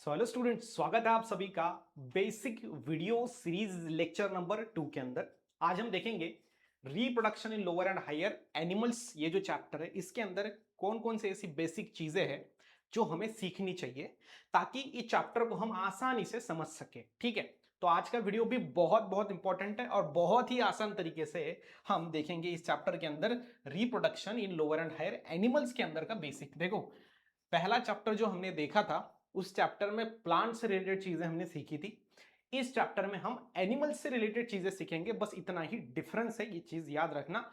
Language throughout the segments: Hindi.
सो हेलो स्टूडेंट्स, स्वागत है आप सभी का basic video series lecture number 2 के अंदर। आज हम देखेंगे reproduction in lower and higher animals. ये जो चैप्टर है इसके अंदर कौन कौन से ऐसी बेसिक चीजें हैं जो हमें सीखनी चाहिए ताकि इस चैप्टर को हम आसानी से समझ सके। ठीक है, तो आज का वीडियो भी बहुत बहुत इंपॉर्टेंट है और बहुत ही आसान तरीके से हम देखेंगे इस चैप्टर के अंदर reproduction in lower and higher animals के अंदर का बेसिक। देखो, पहला चैप्टर जो हमने देखा था उस चैप्टर में प्लांट से रिलेटेड चीजें हमने सीखी थी। इस चैप्टर में हम एनिमल्स से रिलेटेड चीजें सीखेंगे, बस इतना ही डिफरेंस है, ये चीज याद रखना।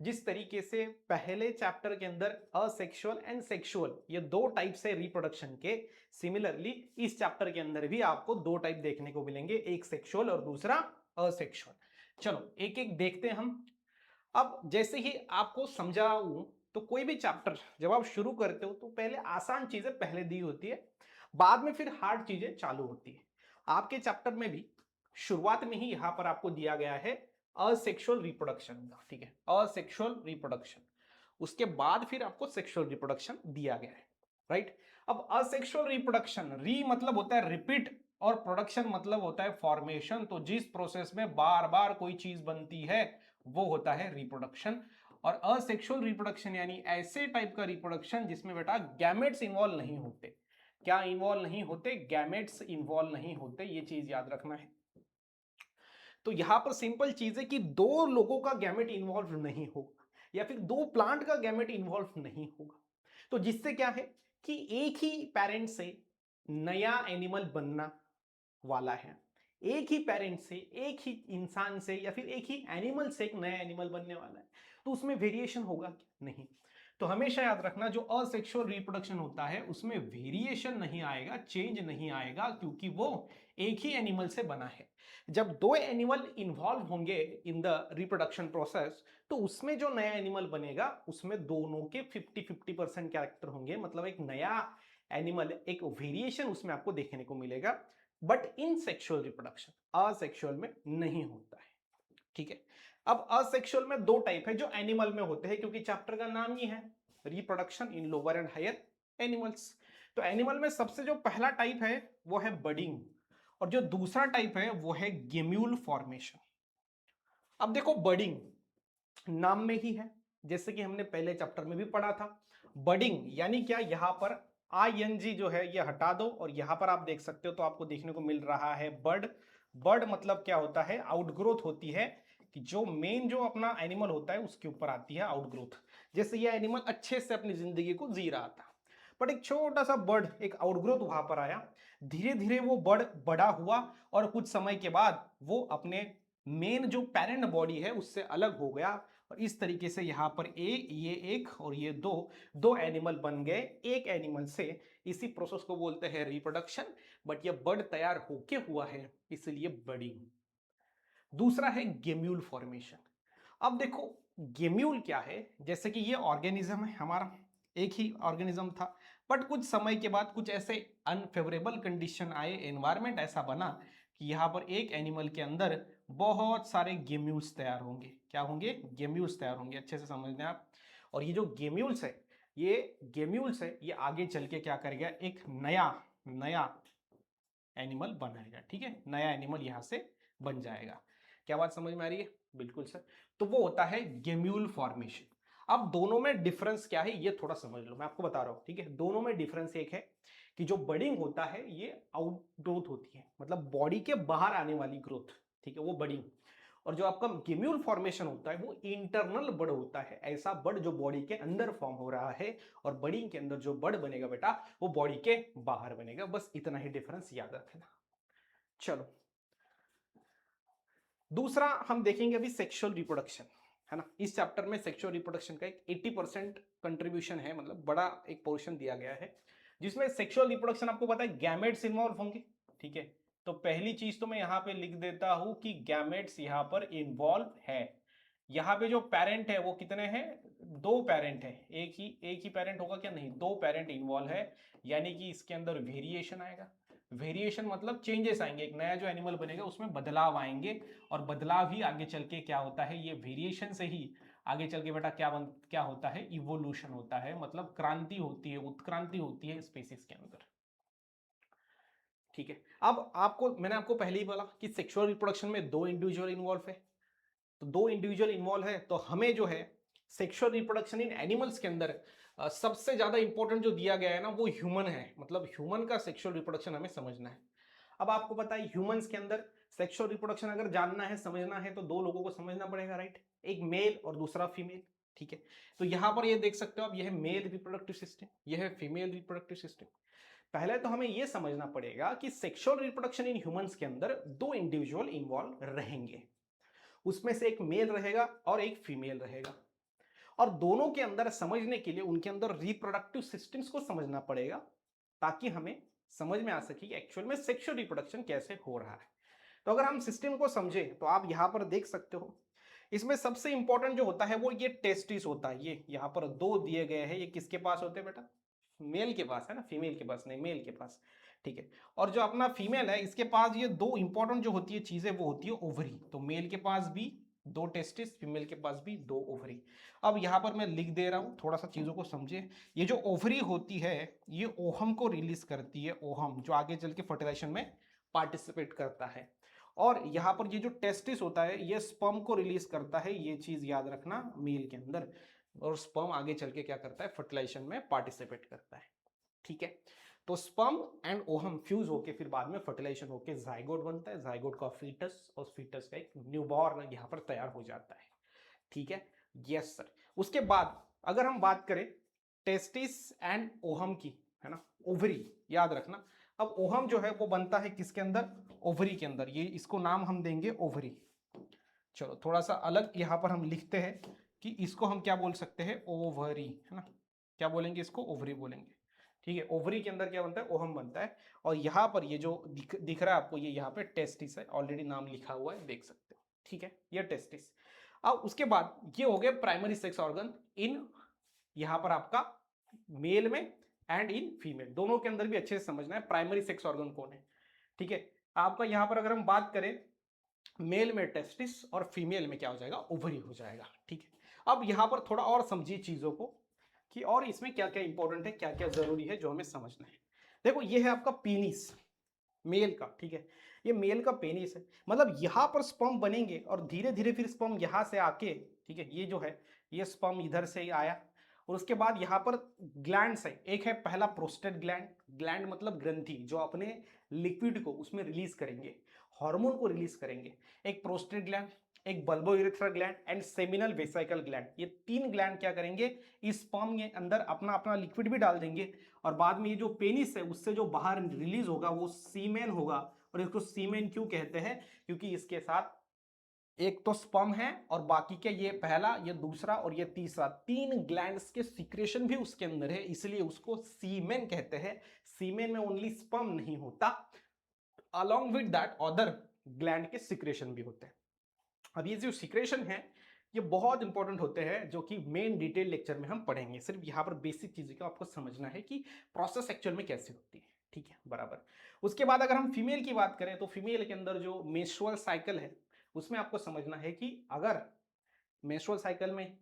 जिस तरीके से पहले चैप्टर के अंदर असेक्सुअल एंड सेक्सुअल ये दो टाइप से रिप्रोडक्शन के, सिमिलरली इस चैप्टर के अंदर भी आपको दो टाइप देखने को मिलेंगे, एक सेक्सुअल और दूसरा असेक्सुअल। चलो एक एक देखते हैं हम। अब जैसे ही आपको समझाऊं तो कोई भी चैप्टर जब आप शुरू करते हो तो पहले आसान चीजें पहले दी होती है, बाद में फिर हार्ड चीजें चालू होती है। आपके चैप्टर में भी शुरुआत में ही यहां पर आपको दिया गया है असेक्सुअल रिप्रोडक्शन का। ठीक है, असेक्सुअल रिप्रोडक्शन, उसके बाद फिर आपको सेक्सुअल रिप्रोडक्शन दिया गया है। राइट। अब असेक्सुअल रिप्रोडक्शन, री मतलब होता है रिपीट और प्रोडक्शन मतलब होता है फॉर्मेशन। तो जिस प्रोसेस में बार बार कोई चीज बनती है वो होता है रिप्रोडक्शन। और असेक्सुअल रिप्रोडक्शन यानी ऐसे टाइप का रिप्रोडक्शन जिसमें बेटा गैमेट्स इन्वॉल्व नहीं होते। क्या इन्वॉल्व नहीं होते? गैमेट्स इन्वॉल्व नहीं होते, ये चीज याद रखना है। तो यहां पर सिंपल चीज है कि दो लोगों का गैमेट इन्वॉल्व नहीं होगा या फिर दो प्लांट का गैमेट इन्वॉल्व नहीं होगा। तो जिससे क्या है कि एक ही पेरेंट से नया एनिमल बनना वाला है, एक ही पेरेंट से, एक ही इंसान से या फिर एक ही एनिमल से एक नया एनिमल बनने वाला है, तो उसमें वेरिएशन होगा क्या? नहीं। तो हमेशा याद रखना जो असेक्सुअल रिप्रोडक्शन होता है उसमें वेरिएशन नहीं आएगा, चेंज नहीं आएगा, क्योंकि वो एक ही एनिमल से बना है। जब दो एनिमल इन्वॉल्व होंगे इन द रिप्रोडक्शन प्रोसेस तो उसमें जो नया एनिमल बनेगा उसमें दोनों के 50-50% कैरेक्टर होंगे, मतलब एक नया एनिमल, एक वेरिएशन उसमें आपको देखने को मिलेगा। But in sexual reproduction, asexual में नहीं होता है। ठीक है। अब असेक्सुअल में दो टाइप है जो एनिमल में होते हैं, क्योंकि चैप्टर का नाम ही है reproduction in lower and higher animals. तो एनिमल में सबसे जो पहला टाइप है वो है बडिंग, और जो दूसरा टाइप है वो है गेम्यूल फॉर्मेशन। अब देखो, बडिंग नाम में ही है, जैसे कि हमने पहले चैप्टर में भी पढ़ा था। बडिंग यानी क्या, यहां पर आईएनजी जो है ये हटा दो और यहां पर आप देख सकते हो तो आपको देखने को मिल रहा है बर्ड। बर्ड मतलब क्या होता है? आउटग्रोथ होती है, कि जो मेन जो अपना एनिमल होता है उसके ऊपर आती है आउटग्रोथ। जैसे ये एनिमल अच्छे से अपनी जिंदगी को जी रहा था, बट एक छोटा सा बर्ड, एक आउटग्रोथ वहां पर आया, धीरे धीरे वो बर्ड बड़ा हुआ और कुछ समय के बाद वो अपने मेन जो पेरेंट बॉडी है उससे अलग हो गया। और इस तरीके से यहाँ पर ये एक और ये दो, दो एनिमल बन गए एक एनिमल से। इसी प्रोसेस को बोलते हैं रिप्रोडक्शन। बट ये बर्ड तैयार होके हुआ है, इसलिए बर्डिंग। दूसरा है गेम्यूल फॉर्मेशन। अब देखो, गेम्यूल क्या है? जैसे कि ये ऑर्गेनिज्म है हमारा, एक ही ऑर्गेनिज्म था, बट कुछ समय के बाद कुछ ऐसे अनफेवरेबल कंडीशन आए, एनवायरमेंट ऐसा बना कि यहाँ पर एक एनिमल के अंदर बहुत सारे गेम्यूल्स तैयार होंगे। क्या होंगे? गेम्यूल्स तैयार होंगे, अच्छे से समझना आप। और ये जो गेम्यूल्स है, ये आगे चल के क्या करेगा? एक नया नया एनिमल बनाएगा। ठीक है, नया एनिमल यहां से बन जाएगा। क्या बात समझ में आ रही है? बिल्कुल सर। तो वो होता है गेम्यूल फॉर्मेशन। अब दोनों में डिफरेंस क्या है ये थोड़ा समझ लो, मैं आपको बता रहा हूं। ठीक है, दोनों में डिफरेंस एक है कि जो बडिंग होता है ये आउट ग्रोथ होती है, मतलब बॉडी के बाहर आने वाली ग्रोथ। ठीक है, वो बडिंग। और जो आपका गेम्यूल फॉर्मेशन होता है वो इंटरनल बड होता है, ऐसा बड जो बॉडी के अंदर फॉर्म हो रहा है। और बडिंग के अंदर जो बड बनेगा बेटा वो बॉडी के बाहर बनेगा, बस इतना ही डिफरेंस याद रखना। चलो, दूसरा हम देखेंगे अभी सेक्सुअल रिप्रोडक्शन, है ना। इस चैप्टर में सेक्सुअल रिप्रोडक्शन का एक 80% कंट्रीब्यूशन है, मतलब बड़ा एक पोर्शन दिया गया है जिसमें सेक्सुअल रिप्रोडक्शन आपको पता है गैमेट्स इन्वॉल्व होंगे। ठीक है, तो पहली चीज तो मैं यहां पे लिख देता हूं कि गैमेट्स यहां पर इन्वॉल्व है। यहाँ पे जो पेरेंट है वो कितने हैं? दो पेरेंट है। एक ही पेरेंट होगा क्या? नहीं, दो पेरेंट इन्वॉल्व है, यानी कि इसके अंदर वेरिएशन आएगा। वेरिएशन मतलब चेंजेस आएंगे, एक नया जो एनिमल बनेगा उसमें बदलाव आएंगे। और बदलाव ही आगे चल के क्या होता है? ये वेरिएशन से ही आगे चल के बेटा क्या होता है? इवोल्यूशन होता है, मतलब क्रांति होती है, उत्क्रांति होती है स्पीसीज के अंदर। ठीक है। अब आपको मैंने आपको पहले ही बोला कि सेक्सुअल रिप्रोडक्शन में 2 इंडिविजुअल इन्वॉल्व है, तो 2 इंडिविजुअल इन्वॉल्व है, तो हमें जो है सेक्सुअल रिप्रोडक्शन इन एनिमल्स के अंदर सबसे ज्यादा इंपॉर्टेंट जो दिया गया है ना वो ह्यूमन है, मतलब ह्यूमन का सेक्सुअल रिप्रोडक्शन हमें समझना है। अब आपको पता है ह्यूमंस के अंदर सेक्सुअल रिप्रोडक्शन अगर जानना है समझना है तो 2 लोगों को समझना पड़ेगा, राइट? एक मेल और दूसरा फीमेल, ठीक है। तो यहां पर ये देख सकते हो आप, यह है मेल रिप्रोडक्टिव सिस्टम, यह है फीमेल रिप्रोडक्टिव सिस्टम। पहले तो हमें यह समझना पड़ेगा कि सेक्सुअल रिप्रोडक्शन इन ह्यूमंस के अंदर 2 इंडिविजुअल इन्वॉल्व रहेंगे, उसमें से एक मेल रहेगा और एक फीमेल रहेगा, और दोनों के अंदर समझने के लिए उनके अंदर रिप्रोडक्टिव सिस्टम्स को समझना पड़ेगा ताकि हमें समझ में आ सके कि एक्चुअल में सेक्सुअल रिप्रोडक्शन कैसे हो रहा है। तो अगर हम सिस्टम को समझें तो आप यहां पर देख सकते हो, इसमें सबसे इंपॉर्टेंट जो होता है वो ये टेस्टिस होता है। ये यहां पर 2 दिए गए हैं, ये किसके पास होते हैं बेटा? मेल के पास है ना, फीमेल के पास नहीं, मेल के पास, ठीक है। और जो अपना फीमेल है इसके पास ये 2 इंपॉर्टेंट जो होती है चीजें वो होती है ओवरी। तो मेल के पास भी 2 टेस्टिस, फीमेल के पास भी 2 ओवरी। अब यहां पर मैं लिख दे रहा हूं, थोड़ा सा चीजों को समझे। ये जो ओवरी होती है ये ओहम को रिलीज करती है, ओहम जो आगे चल के फर्टिलाइजेशन में पार्टिसिपेट करता है। और यहां पर ये जो टेस्टिस होता है ये स्पर्म को रिलीज करता है, ये चीज याद रखना मेल के अंदर। और स्पर्म आगे चल के क्या करता है? फर्टिलाइजेशन में पार्टिसिपेट करता है, ठीक है। तो स्पर्म एंड ओहम फ्यूज होके फिर बाद में फर्टिलाइजेशन होके जाइगोट बनता है, जाइगोट का फीटस, और फीटस का एक न्यूबॉर्न यहां पर तैयार हो जाता है, ठीक है। Yes sir. उसके बाद अगर हम बात करें टेस्टिस एंड ओहम की, है ना, ओवरी याद रखना। अब ओहम जो है वो बनता है किसके अंदर? ओवरी के अंदर। ये इसको नाम हम देंगे ओवरी। चलो थोड़ा सा अलग यहां पर हम लिखते हैं कि इसको हम क्या बोल सकते हैं? ओवरी, है ना। क्या बोलेंगे इसको? ओवरी बोलेंगे, ठीक है। ओवरी के अंदर क्या बनता है? ओहम बनता है। और यहां पर ये जो दिख रहा है आपको, ये यहाँ पे टेस्टिस है, ऑलरेडी नाम लिखा हुआ है, देख सकते हो, ठीक है, ये टेस्टिस। अब उसके बाद ये हो गए प्राइमरी सेक्स ऑर्गन इन, यहां पर आपका मेल में एंड इन फीमेल, दोनों के अंदर भी अच्छे से समझना है प्राइमरी सेक्स ऑर्गन कौन है, ठीक है। आपका यहां पर अगर हम बात करें मेल में टेस्टिस और फीमेल में क्या हो जाएगा? ओवरी हो जाएगा, ठीक है। अब यहां पर थोड़ा और समझिए चीजों को कि और इसमें क्या क्या इंपॉर्टेंट है, क्या क्या जरूरी है जो हमें समझना है। देखो ये है आपका पीनिस मेल का, ठीक है। ये मेल का पेनिस है, मतलब यहां पर स्पर्म बनेंगे और धीरे धीरे फिर स्पर्म यहां से आके, ठीक है, ये जो है ये स्पर्म इधर से ही आया, और उसके बाद यहां पर ग्लैंड्स है। एक है पहला प्रोस्टेट ग्लैंड, ग्लैंड मतलब ग्रंथि जो अपने लिक्विड को उसमें रिलीज करेंगे, हार्मोन को रिलीज करेंगे। एक प्रोस्टेट ग्लैंड, एक bulbourethral gland and seminal vesicle gland, ये 3 ग्लैंड क्या करेंगे? इस स्पर्म के अंदर अपना अपना लिक्विड भी डाल देंगे, और बाद में ये जो पेनिस है उससे जो बाहर रिलीज होगा वो सीमेन होगा। और इसको सीमेन क्यों कहते हैं? क्योंकि इसके साथ एक तो स्पर्म है और बाकी के ये पहला, ये दूसरा और ये तीसरा, 3 ग्लैंड्स के सीक्रेशन भी उसके अंदर है, इसलिए उसको सीमेन कहते हैं। सीमेन में ओनली स्पर्म नहीं होता, along with that other gland के सीक्रेशन भी होते हैं। अब ये जो सीक्रेशन है ये बहुत इंपॉर्टेंट होते हैं, जो कि मेन डिटेल लेक्चर में हम पढ़ेंगे। सिर्फ यहाँ पर बेसिक चीजें का आपको समझना है कि प्रोसेस एक्चुअल में कैसे होती है, ठीक है, बराबर। उसके बाद अगर हम फीमेल की बात करें तो फीमेल के अंदर जो मेंस्ट्रुअल साइकिल है उसमें आपको समझना है कि अगर मेंस्ट्रुअल साइकिल में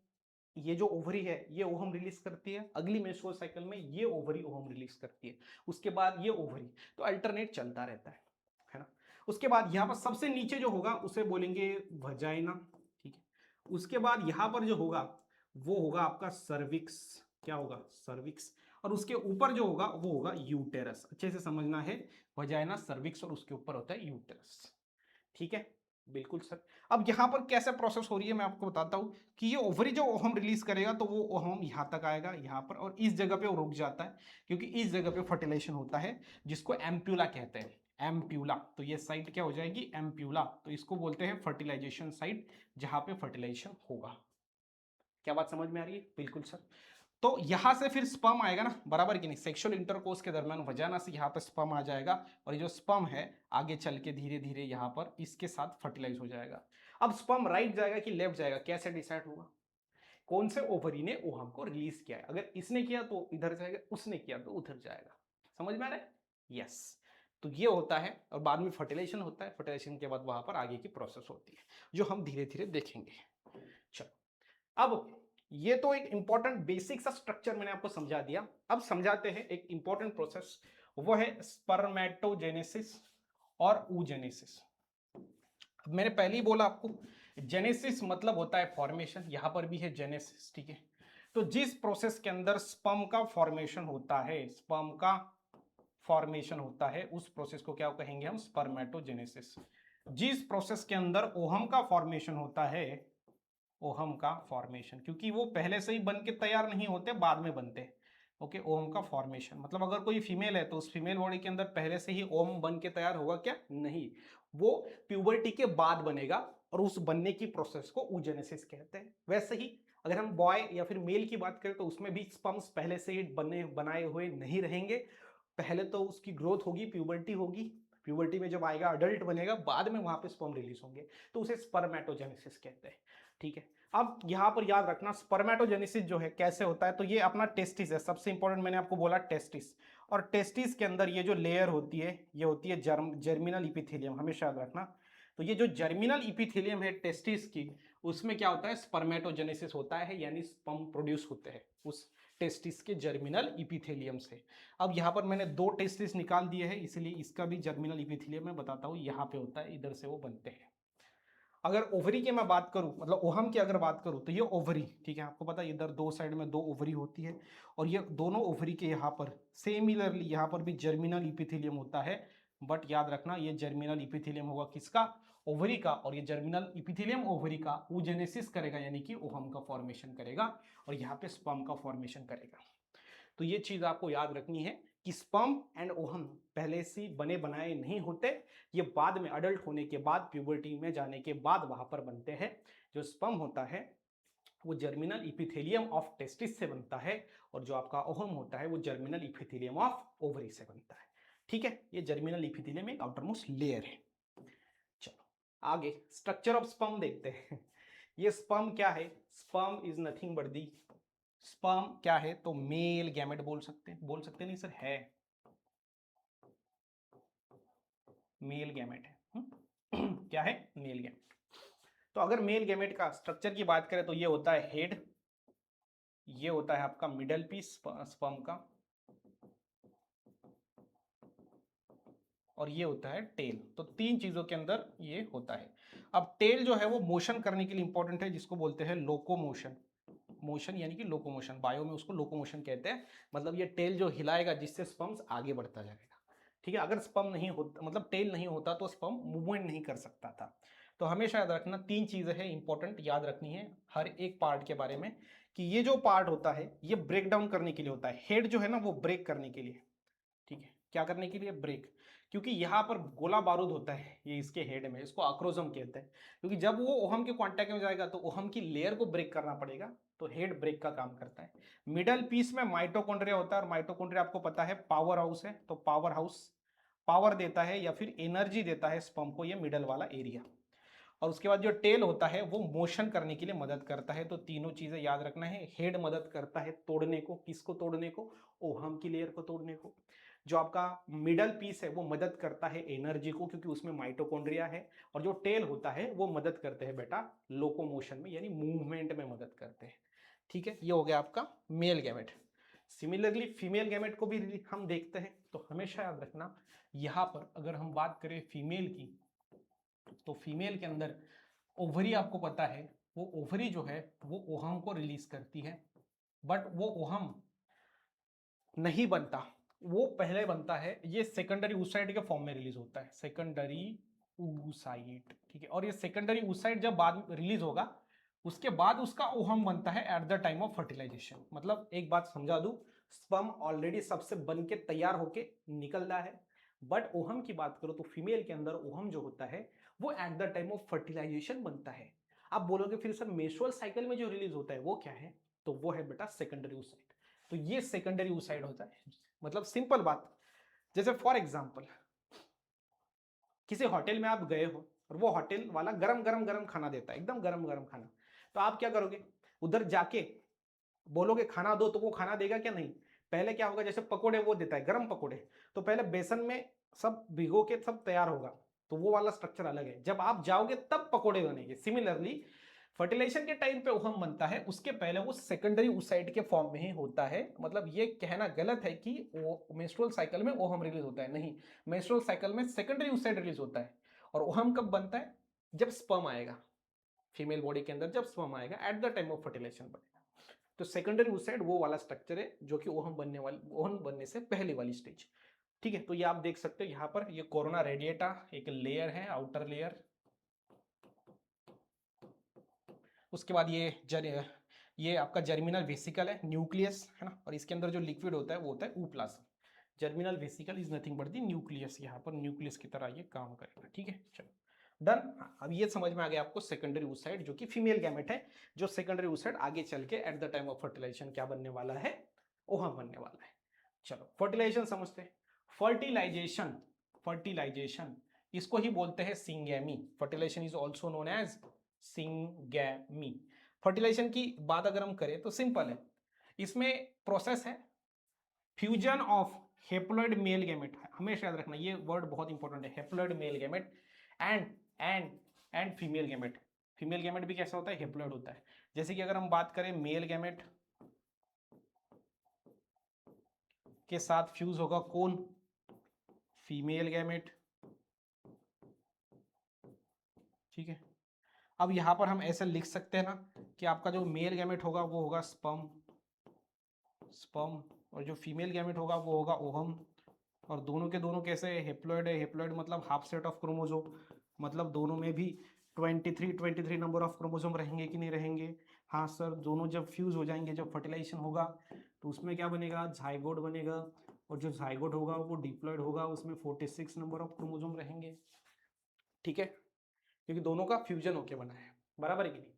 ये जो ओवरी है ये ओहम रिलीज करती है, अगली मेंस्ट्रुअल साइकिल में ये ओवरी ओहम रिलीज करती है, उसके बाद ये ओवरी, तो अल्टरनेट चलता रहता है ना। उसके बाद यहाँ पर सबसे नीचे जो होगा उसे बोलेंगे वजाइना, ठीक है। उसके बाद यहाँ पर जो होगा वो होगा आपका सर्विक्स, क्या होगा? सर्विक्स। और उसके ऊपर जो होगा वो होगा यूटेरस, अच्छे से समझना है, वजाइना, सर्विक्स और उसके ऊपर होता है यूटेरस, ठीक है, बिल्कुल सर। अब यहां पर कैसे प्रोसेस हो रही है मैं आपको बताता हूं कि ये ओवरी जो ओहम रिलीज करेगा तो वो ओहम यहां तक आएगा, यहां पर, और इस जगह पे वो रुक जाता है क्योंकि इस जगह पे फर्टिलाइजेशन होता है जिसको एम्प्यूला कहते हैं, एम्प्यूला। तो ये साइट क्या हो जाएगी? एम्प्यूला। तो इसको बोलते हैं फर्टिलाइजेशन साइट, जहां पे फर्टिलाइजेशन होगा। क्या बात समझ में आ रही है? बिल्कुल सर। तो यहां से फिर स्पर्म आएगा ना, बराबर कि नहीं? सेक्सुअल इंटरकोर्स के दरमियान वजाना से यहाँ पर स्पर्म आ जाएगा, और ये जो स्पर्म है आगे चल के धीरे धीरे यहाँ पर इसके साथ फर्टिलाइज हो जाएगा। अब स्पर्म राइट जाएगा कि लेफ्ट जाएगा, कैसे डिसाइड होगा? कौन से ओवरी ने ओहम को रिलीज किया है? अगर इसने किया तो इधर जाएगा, उसने किया तो उधर जाएगा। समझ में आ रहा है? यस। तो ये होता है, और बाद में फर्टिलाइजेशन होता है, फर्टिलाइजेशन के बाद वहां पर आगे की प्रोसेस होती है जो हम धीरे धीरे देखेंगे। चलो, अब ये तो एक इंपॉर्टेंट बेसिक सा स्ट्रक्चर मैंने आपको समझा दिया। अब समझाते हैं एक इंपॉर्टेंट प्रोसेस, वो है स्पर्मेटोजेनेसिस और oogenesis। मैंने पहले ही बोला आपको, जेनेसिस मतलब होता है फॉर्मेशन, यहां पर भी है जेनेसिस, ठीक है। तो जिस प्रोसेस के अंदर स्पर्म का फॉर्मेशन होता है, स्पर्म का फॉर्मेशन होता है, उस प्रोसेस को क्या कहेंगे हम, स्पर्मेटोजेनेसिस। जिस प्रोसेस के अंदर ओहम का फॉर्मेशन होता है, ओहम का फॉर्मेशन, क्योंकि वो पहले से ही बन के तैयार नहीं होते, बाद में बनते हैं। ओके, ओम का फॉर्मेशन मतलब अगर कोई फीमेल है तो उस फीमेल बॉडी के अंदर पहले से ही ओम बन के तैयार होगा क्या, नहीं, वो प्यूबर्टी के बाद बनेगा, और उस बनने की प्रोसेस को oogenesis कहते हैं। वैसे ही अगर हम बॉय या फिर मेल की बात करें तो उसमें भी स्पर्म्स पहले से ही बनाए हुए नहीं रहेंगे। पहले तो उसकी ग्रोथ होगी, प्यूबर्टी होगी, प्यूबर्टी में जब आएगा अडल्ट बनेगा, बाद में वहां पे स्पर्म रिलीज होंगे, तो उसे स्पर्मेटोजेनेसिस कहते हैं, ठीक है। अब यहां पर याद रखना स्पर्मेटोजेनेसिस जो है कैसे होता है, तो ये अपना टेस्टिस है, सबसे इंपॉर्टेंट मैंने आपको बोला टेस्टिस। और टेस्टिस के अंदर ये जो लेयर होती है, ये होती है जर्मिनल इपिथेलियम, हमेशा याद रखना। तो ये जो जर्मिनल इपिथेलियम है टेस्टिस की, उसमें क्या होता है, स्पर्मेटोजेनेसिस होता है, यानी स्पर्म प्रोड्यूस होते हैं उस टेस्टिस के जर्मिनल इपिथेलियम से। अब यहाँ पर मैंने 2 टेस्टिस निकाल दिए हैं, इसलिए इसका भी जर्मिनल इपिथेलियम मैं बताता हूँ, यहाँ पे होता है, इधर से वो बनते हैं। अगर ओवरी की मैं बात करूं, मतलब ओहम की अगर बात करूं, तो ये ओवरी, ठीक है, आपको पता है इधर 2 साइड में 2 ओवरी होती है, और ये दोनों ओवरी के यहाँ पर सिमिलरली यहाँ पर भी जर्मिनल इपिथेलियम होता है। बट याद रखना ये जर्मिनल इपिथेलियम होगा किसका, ओवरी का, और ये जर्मिनल इपिथेलियम ओवरी का oogenesis करेगा, यानी कि ओहम का फॉर्मेशन करेगा, और यहाँ पे स्पर्म का फॉर्मेशन करेगा। तो ये चीज आपको याद रखनी है कि स्पर्म एंड ओहम पहले से बने बनाए नहीं होते, ये बाद में अडल्ट होने के बाद, प्यूबर्टी में जाने के बाद वहां पर बनते हैं। जो स्पर्म होता है वो जर्मिनल इपिथेलियम ऑफ टेस्टिस से बनता है, और जो आपका ओहम होता है वो जर्मिनल इपिथेलियम ऑफ ओवरी से बनता है, ठीक है। ये जर्मिनल इपिथेलियम एक आउटरमोस्ट लेयर है। चलो आगे स्ट्रक्चर ऑफ स्पर्म देखते हैं। ये स्पर्म क्या है, sperm is nothing but the, sperm क्या है, तो मेल गैमेट बोल सकते हैं, बोल सकते नहीं सर, है मेल गैमेट है। क्या है, मेल गैमेट। तो अगर मेल गैमेट का स्ट्रक्चर की बात करें तो ये होता है हेड, ये होता है आपका मिडल पीस स्पर्म का, और ये होता है टेल। तो 3 चीजों के अंदर ये होता है। अब टेल जो है वो मोशन करने के लिए इंपॉर्टेंट है, जिसको बोलते हैं लोकोमोशन, मोशन यानी कि लोकोमोशन, बायो में उसको लोकोमोशन कहते हैं। मतलब ये टेल जो हिलाएगा जिससे स्पर्म्स आगे बढ़ता जाएगा, ठीक है। अगर स्पर्म नहीं होता, मतलब टेल नहीं होता, तो स्पर्म मूवमेंट नहीं कर सकता था। तो हमेशा याद रखना 3 चीजें हैं इंपॉर्टेंट, याद रखनी है हर एक पार्ट के बारे में, कि ये जो पार्ट होता है ये ब्रेक डाउन करने के लिए होता है, हेड जो है ना वो ब्रेक करने के लिए, ठीक है, क्या करने के लिए, ब्रेक। क्योंकि यहाँ पर गोला बारूद होता है ये इसके हेड में, इसको अक्रोजम कहते हैं, क्योंकि जब वो ओहम के कांटेक्ट में जाएगा तो ओहम की लेयर को ब्रेक करना पड़ेगा, तो हेड ब्रेक का काम करता है। मिडल पीस में माइटोकॉन्ड्रिया होता है, और माइटोकॉन्ड्रिया आपको पता है पावर हाउस है, तो पावर हाउस पावर देता है या फिर एनर्जी देता है स्पर्म को, ये मिडल वाला एरिया। और उसके बाद जो टेल होता है वो मोशन करने के लिए मदद करता है। तो तीनों चीजें याद रखना है, हेड मदद करता है तोड़ने को, किसको तोड़ने को, ओहम की लेयर को तोड़ने को। जो आपका मिडल पीस है वो मदद करता है एनर्जी को, क्योंकि उसमें माइटोकॉन्ड्रिया है। और जो टेल होता है वो मदद करते हैं बेटा लोकोमोशन में, यानी मूवमेंट में मदद करते हैं, ठीक है। ये हो गया आपका male gamete. Similarly female gamete को भी हम देखते हैं, तो हमेशा याद रखना यहां पर अगर हम बात करें फीमेल की, तो फीमेल के अंदर ओवरी आपको पता है, वो ओवरी जो है वो ओहम को रिलीज करती है, बट वो ओहम नहीं बनता, वो पहले बनता है, ये सेकेंडरी oocyte के फॉर्म में रिलीज होता है, सेकेंडरी oocyte, ठीक है। और ये सेकेंडरी oocyte जब बाद में रिलीज होगा, उसके बाद उसका ओहम बनता है at the time of fertilization. मतलब एक बात समझा दूं, स्पर्म ऑलरेडी सबसे बन के तैयार होके निकल रहा है, बट ओहम की बात करो तो फीमेल के अंदर ओहम जो होता है वो at the time of fertilization बनता है। आप बोलोगे फिर सर मेंस्ट्रुअल साइकिल में जो रिलीज होता है वो क्या है, तो वो है बेटा सेकेंडरी oocyte। तो ये सेकेंडरी oocyte होता है। मतलब सिंपल बात, जैसे फॉर एग्जांपल किसी होटल में आप गए हो और वो होटल वाला गरम गरम गरम खाना देता है, एकदम गरम गरम खाना, तो आप क्या करोगे, उधर जाके बोलोगे खाना दो, तो वो खाना देगा क्या, नहीं। पहले क्या होगा, जैसे पकोड़े वो देता है गरम पकोड़े, तो पहले बेसन में सब भिगो के सब तैयार होगा, तो वो वाला स्ट्रक्चर अलग है, जब आप जाओगे तब पकोड़े बनेंगे। सिमिलरली फर्टिलाइजेशन के टाइम पे ओहम बनता है, उसके पहले वो सेकेंडरी oocyte के फॉर्म में ही होता है। मतलब ये कहना गलत है कि मेंस्ट्रुअल साइकिल में ओहम रिलीज होता है, नहीं, मेंस्ट्रुअल साइकिल में सेकेंडरी oocyte रिलीज होता है। और ओहम कब बनता है? जब स्पर्म आएगा फीमेल बॉडी के अंदर, जब स्पर्म आएगा at the time of fertilization बनेगा। तो सेकेंडरी oocyte वो वाला स्ट्रक्चर है जो कि ओहम बनने से पहले वाली स्टेज। ठीक है, तो ये आप देख सकते हो यहाँ पर, ये कोरोना रेडिएटा एक लेयर है, आउटर लेयर। उसके बाद ये आपका जर्मिनल वेसिकल है, न्यूक्लियस है ना, और इसके अंदर जो लिक्विड होता है वो होता है ooplasm. Germinal vesicle is nothing but the nucleus, यहाँ पर न्यूक्लियस की तरह ये काम करेगा। ठीक है, चलो डन। अब ये समझ में आ गया आपको सेकेंडरी oocyte जो कि फीमेल गैमेट है, जो सेकेंडरी oocyte आगे चल के at the time of fertilization क्या बनने वाला है? ओहम बनने वाला है। चलो फर्टिलाइजेशन समझते हैं। फर्टिलाइजेशन, फर्टिलाइजेशन इसको ही बोलते हैं syngamy. Fertilization is also known as syngamy. Fertilization की बात अगर हम करें तो सिंपल है, इसमें प्रोसेस है fusion of haploid male gamete. हमेशा याद रखना ये वर्ड बहुत इंपॉर्टेंट है, haploid male gamete and female gamete. Female gamete भी कैसा होता है? हेप्लॉइड होता है। जैसे कि अगर हम बात करें मेल गैमेट के साथ फ्यूज होगा कौन? Female gamete. ठीक है, अब यहां पर हम ऐसे लिख सकते हैं ना कि आपका जो मेल गैमेट होगा वो होगा स्पर्म, और जो फीमेल गैमेट होगा वो होगा ओहम। और दोनों के दोनों कैसे? हेप्लॉइड है। हेप्लॉइड मतलब हाफ सेट ऑफ क्रोमोसोम, मतलब दोनों में भी 23 नंबर ऑफ क्रोमोसोम रहेंगे कि नहीं रहेंगे? हाँ सर, दोनों जब फ्यूज हो जाएंगे, जब फर्टिलाइजेशन होगा तो उसमें क्या बनेगा? जाइगोट बनेगा। और जो जाइगोट होगा वो डिप्लॉइड होगा, उसमें 46 नंबर ऑफ क्रोमोसोम रहेंगे। ठीक है, क्योंकि दोनों का फ्यूजन होके बना है, बराबर है कि नहीं?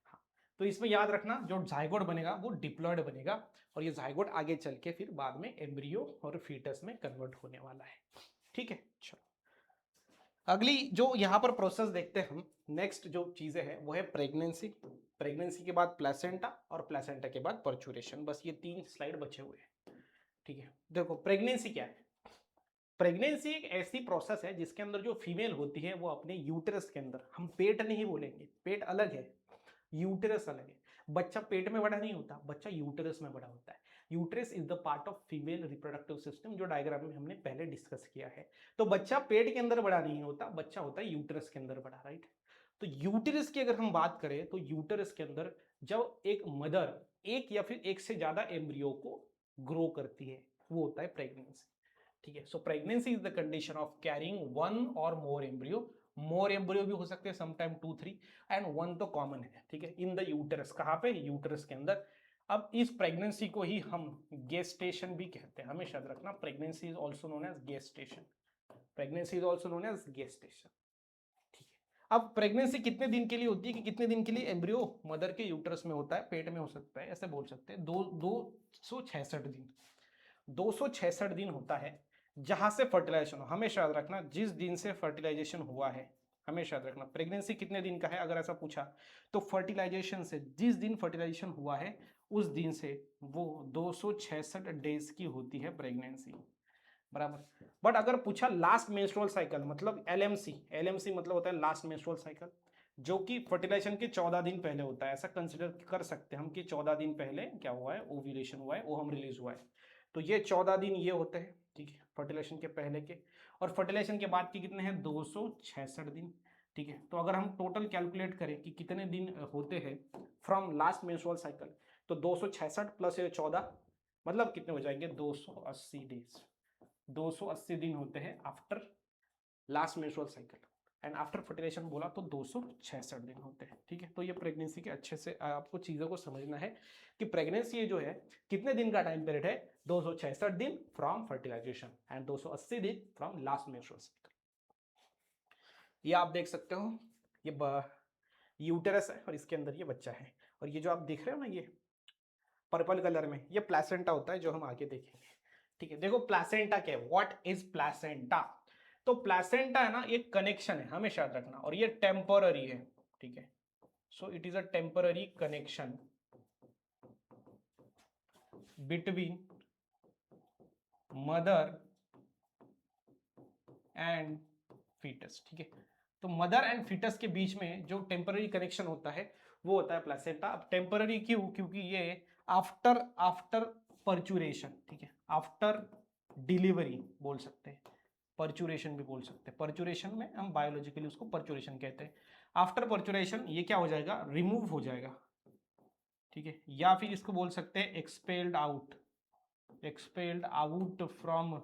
हाँ, तो इसमें याद रखना जो जाइगोट बनेगा वो डिप्लॉयड बनेगा, और ये जाइगोट आगे चल के फिर बाद में एम्ब्रियो और फीटस में कन्वर्ट होने वाला है। ठीक है, चलो अगली जो यहाँ पर प्रोसेस देखते हैं हम, नेक्स्ट जो चीजें हैं वो है प्रेगनेंसी। प्रेगनेंसी के बाद प्लेसेंटा, और प्लेसेंटा के बाद पर्चुरेशन। बस ये 3 स्लाइड बचे हुए हैं। ठीक है, देखो प्रेगनेंसी क्या है? प्रेगनेंसी एक ऐसी प्रोसेस है जिसके अंदर जो फीमेल होती है वो अपने यूटेरस के अंदर, हम पेट नहीं बोलेंगे, पेट अलग है, यूटेरस अलग है। बच्चा पेट में बड़ा नहीं होता, बच्चा यूटेरस में बड़ा होता है। Uterus is the part of female reproductive system, जो डायग्राम में हमने पहले डिस्कस किया है। तो बच्चा पेट के अंदर बड़ा नहीं होता, बच्चा होता है यूटेरस के अंदर बड़ा, राइट? तो यूटेरस की अगर हम बात करें तो यूटेरस के अंदर जब एक मदर एक या फिर एक से ज्यादा एम्ब्रियो को ग्रो करती है वो होता है प्रेगनेंसी। ठीक है, so pregnancy is the condition of carrying one और मोर एम्ब्रियो। मोर एम्ब्रियो भी हो सकते हैं, समटाइम 2 3, एंड वन तो कॉमन है। ठीक है, इन द यूटेरस, कहाँ पे? यूटेरस के अंदर। अब इस प्रेगनेंसी को ही हम गेस्टेशन भी कहते हैं, हमेशा याद रखना, pregnancy is also known as gestation. Pregnancy is also known as gestation. ठीक है, अब प्रेगनेंसी कितने दिन के लिए होती है, कि कितने दिन के लिए एम्ब्रियो मदर के यूटेरस में होता है, पेट में हो सकता है, ऐसे बोल सकते हैं 266 दिन। 266 दिन होता है जहां से फर्टिलाइजेशन हो। हमेशा याद रखना जिस दिन से फर्टिलाइजेशन हुआ है, हमेशा याद रखना प्रेगनेंसी कितने दिन का है अगर ऐसा पूछा तो फर्टिलाइजेशन से, जिस दिन फर्टिलाइजेशन हुआ है उस दिन से वो 266 डेज की होती है प्रेगनेंसी, बराबर। बट अगर पूछा लास्ट मेंस्ट्रुअल साइकिल, मतलब एलएमसी, एलएमसी मतलब होता है लास्ट मेंस्ट्रुअल साइकिल, जो कि फर्टिलाइजेशन के 14 दिन पहले होता है। ऐसा कंसिडर कर सकते हैं हम कि 14 दिन पहले क्या हुआ है? ओव्यूलेशन हुआ है, ओवम रिलीज हुआ है। तो ये 14 दिन ये होते हैं, ठीक है, फर्टिलाइजेशन के पहले के। और फर्टिलाइजेशन के बाद के कितने हैं? 266 दिन। ठीक है, तो अगर हम टोटल कैलकुलेट करें कि कितने दिन होते हैं फ्रॉम लास्ट मेंस्ट्रुअल साइकिल, तो 266 प्लस ये 14, मतलब कितने हो जाएंगे? 280 डेज। 280 दिन होते हैं after last menstrual cycle, and after fertilization बोला तो 266 दिन होते हैं। ठीक है, तो ये प्रेगनेंसी के अच्छे से आपको चीजों को समझना है कि प्रेगनेंसी जो है कितने दिन का टाइम पीरियड है? 266 दिन फ्रॉम फर्टिलाइजेशन एंड 280 दिन फ्रॉम लास्ट मेंस्ट्रुअल साइकिल। ये आप देख सकते हो, ये यूटेरस है और इसके अंदर ये बच्चा है, और ये जो आप देख रहे हो ना ये पर्पल कलर में, ये प्लेसेंटा होता है, जो हम आगे देखेंगे। ठीक है, देखो प्लेसेंटा क्या है, व्हाट इज प्लेसेंटा? तो प्लेसेंटा है ना, एक कनेक्शन है, हमेशा याद रखना, और ये टेम्पररी है। ठीक है, so it is a temporary connection between mother and foetus. ठीक है, तो मदर एंड फीटस के बीच में जो टेम्पररी कनेक्शन होता है वो होता है प्लेसेंटा। अब टेम्पररी क्यों? क्योंकि ये आफ्टर आफ्टर परचुरेशन, ठीक है, आफ्टर डिलीवरी बोल सकते हैं, परचुरेशन भी बोल सकते हैं। परचुरेशन में हम बायोलॉजिकली उसको परचुरेशन कहते हैं। आफ्टर परचुरेशन ये क्या हो जाएगा? रिमूव हो जाएगा, ठीक है, या फिर इसको बोल सकते हैं expelled out, expelled out from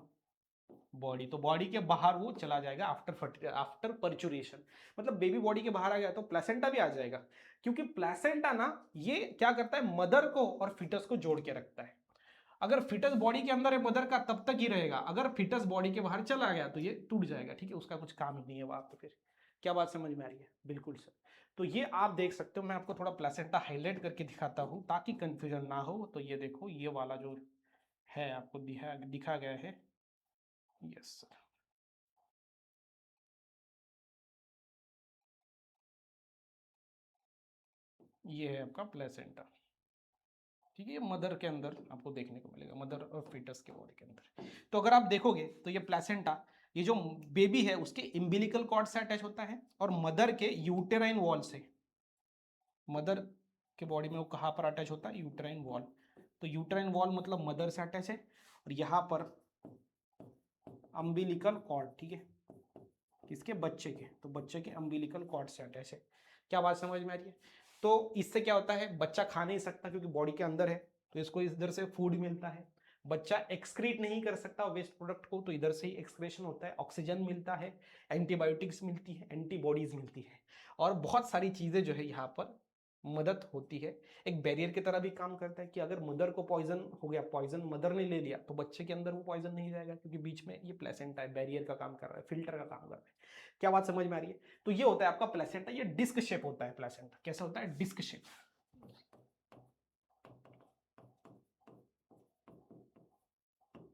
body. तो बॉडी के बाहर वो चला जाएगा आफ्टर आफ्टर परचुरेशन। मतलब बेबी बॉडी के बाहर आ गया तो प्लेसेंटा भी आ जाएगा, क्योंकि प्लेसेंटा ना ये क्या करता है, मदर को और फिटस को जोड़ के रखता है। अगर फिटस बॉडी के अंदर है मदर का तब तक ही रहेगा, अगर फिटस बॉडी के बाहर चला गया तो ये टूट जाएगा, ठीक है, उसका कुछ काम ही नहीं है वहां पे। फिर क्या बात समझ में आ रही है? बिल्कुल सर। तो ये आप देख सकते हो, मैं आपको थोड़ा प्लेसेंटा हाईलाइट करके दिखाता हूँ ताकि कंफ्यूजन ना हो। तो ये देखो, ये वाला जो है आपको दिखा गया है, यस सर, ये है आपका प्लेसेंटा, ठीक है। ये मदर के अंदर आपको देखने को मिलेगा, मदर और फीटस के बॉडी के अंदर। तो अगर आप देखोगे तो ये प्लेसेंटा, ये जो बेबी है उसके इम्बिलिकल कॉर्ड से अटैच होता है और मदर के यूटेराइन वॉल से, मदर के बॉडी में वो कहाँ पर अटैच होता है? Uterine wall. तो यूटेराइन वॉल मतलब मदर से अटैच है, और यहाँ पर अम्बिलिकल कॉर्ड, ठीक है, किसके? बच्चे के। तो बच्चे के अम्बिलिकल कॉर्ड से अटैच है। क्या बात समझ में आ रही है? तो इससे क्या होता है, बच्चा खा नहीं सकता क्योंकि बॉडी के अंदर है, तो इसको इधर से फूड मिलता है। बच्चा एक्सक्रीट नहीं कर सकता वेस्ट प्रोडक्ट को, तो इधर से ही एक्सक्रेशन होता है, ऑक्सीजन मिलता है, एंटीबायोटिक्स मिलती है, एंटीबॉडीज मिलती है, और बहुत सारी चीजें जो है यहाँ पर मदद होती है। एक बैरियर की तरह भी काम करता है कि अगर मदर को पॉइजन हो गया, पॉइजन मदर ने ले लिया, तो बच्चे के अंदर वो पॉइजन नहीं जाएगा, क्योंकि बीच में ये प्लेसेंटा है, बैरियर का काम कर रहा है, फिल्टर का काम कर रहा है। क्या बात समझ में आ रही है? तो ये होता है आपका प्लेसेंटा, ये डिस्क शेप होता है प्लेसेंटा। कैसा होता है? Disc shape.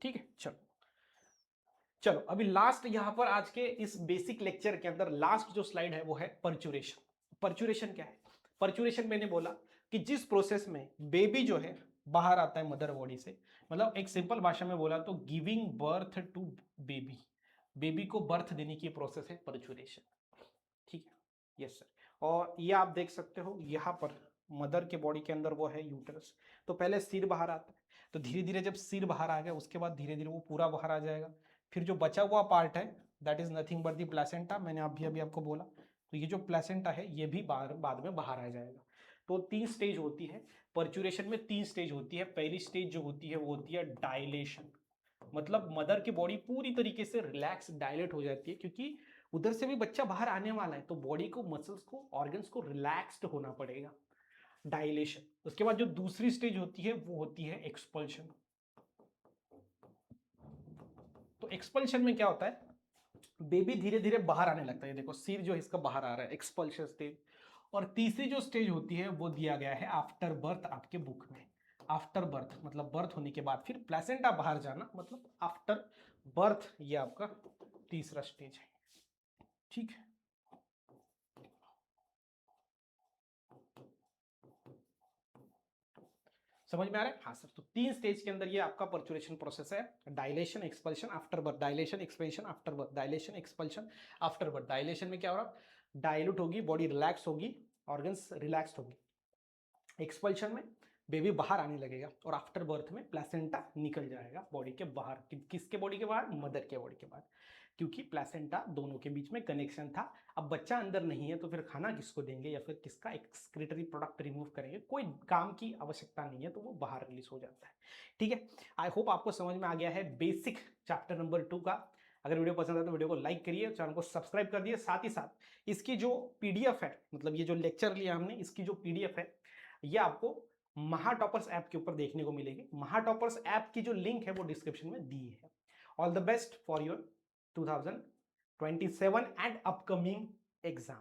ठीक है, चलो चलो अभी लास्ट यहां पर आज के इस बेसिक लेक्चर के अंदर लास्ट जो स्लाइड है वो है परचुरेशन। परचुरेशन क्या है? परचुरेशन मैंने बोला कि जिस प्रोसेस में बेबी जो है बाहर आता है मदर बॉडी से, मतलब एक सिंपल भाषा में बोला तो giving birth to baby, baby को बर्थ देने की प्रोसेस है परचुरेशन, ठीक है, यस सर। और ये आप देख सकते हो यहाँ पर मदर के बॉडी के अंदर वो है यूटरस। तो पहले सिर बाहर आता है, तो धीरे धीरे जब सिर बाहर आ गया उसके बाद धीरे धीरे वो पूरा बाहर आ जाएगा। फिर जो बचा हुआ पार्ट है that is nothing but the placenta, मैंने अभी अभी आपको बोला। तो ये जो प्लेसेंटा है ये भी बाद में बाहर आ जाएगा। तो 3 स्टेज होती है परचुरेशन में, 3 स्टेज होती है। पहली स्टेज जो होती है वो होती है डायलेशन, मतलब मदर की बॉडी पूरी तरीके से रिलैक्स डायलेट हो जाती है, क्योंकि उधर से भी बच्चा बाहर आने वाला है, तो बॉडी को, मसल्स को, ऑर्गन्स को रिलैक्स्ड होना पड़ेगा, डायलेशन। उसके बाद जो दूसरी स्टेज होती है वो होती है एक्सपल्शन। तो एक्सपल्शन में क्या होता है, बेबी धीरे धीरे बाहर आने लगता है, देखो सिर जो है इसका बाहर आ रहा है, एक्सपल्शन स्टेज। और तीसरी जो स्टेज होती है वो दिया गया है आफ्टर बर्थ आपके बुक में। आफ्टर बर्थ मतलब बर्थ होने के बाद फिर प्लेसेंटा बाहर जाना, मतलब आफ्टर बर्थ, ये आपका तीसरा स्टेज है, ठीक है। समझ में आ रहा है? हाँ सर। तो 3 स्टेज के अंदर ये आपका परचुरेशन प्रोसेस है, dilation, expulsion, after birth. Dilation, expansion, after birth. Dilation, expulsion, after birth. Dilation में क्या हो रहा, डायलूट होगी बॉडी, रिलैक्स होगी, ऑर्गन्स रिलैक्स होगी। एक्सपल्शन में बेबी बाहर आने लगेगा, और आफ्टर बर्थ में प्लेसेंटा निकल जाएगा बॉडी के बाहर। किसके बॉडी के बाहर? मदर के बॉडी के बाहर, क्योंकि प्लेसेंटा दोनों के बीच में कनेक्शन था। अब बच्चा अंदर नहीं है तो फिर खाना किसको देंगे, या फिर किसका एक्सक्रीटरी प्रोडक्ट रिमूव करेंगे, कोई काम की आवश्यकता नहीं है, तो वो बाहर रिलीज हो जाता है, ठीक है। आई होप आपको समझ में आ गया है बेसिक चैप्टर नंबर 2 का। अगर वीडियो पसंद है तो वीडियो को लाइक करिए, चैनल को सब्सक्राइब कर दिए। साथ ही साथ इसकी जो पीडीएफ है, मतलब ये जो लेक्चर लिया हमने, इसकी जो पीडीएफ है ये आपको महाटॉपर्स ऐप के ऊपर देखने को मिलेगी। महाटॉपर्स ऐप की जो लिंक है वो डिस्क्रिप्शन में दी है। All the best for your 2027 and upcoming exams.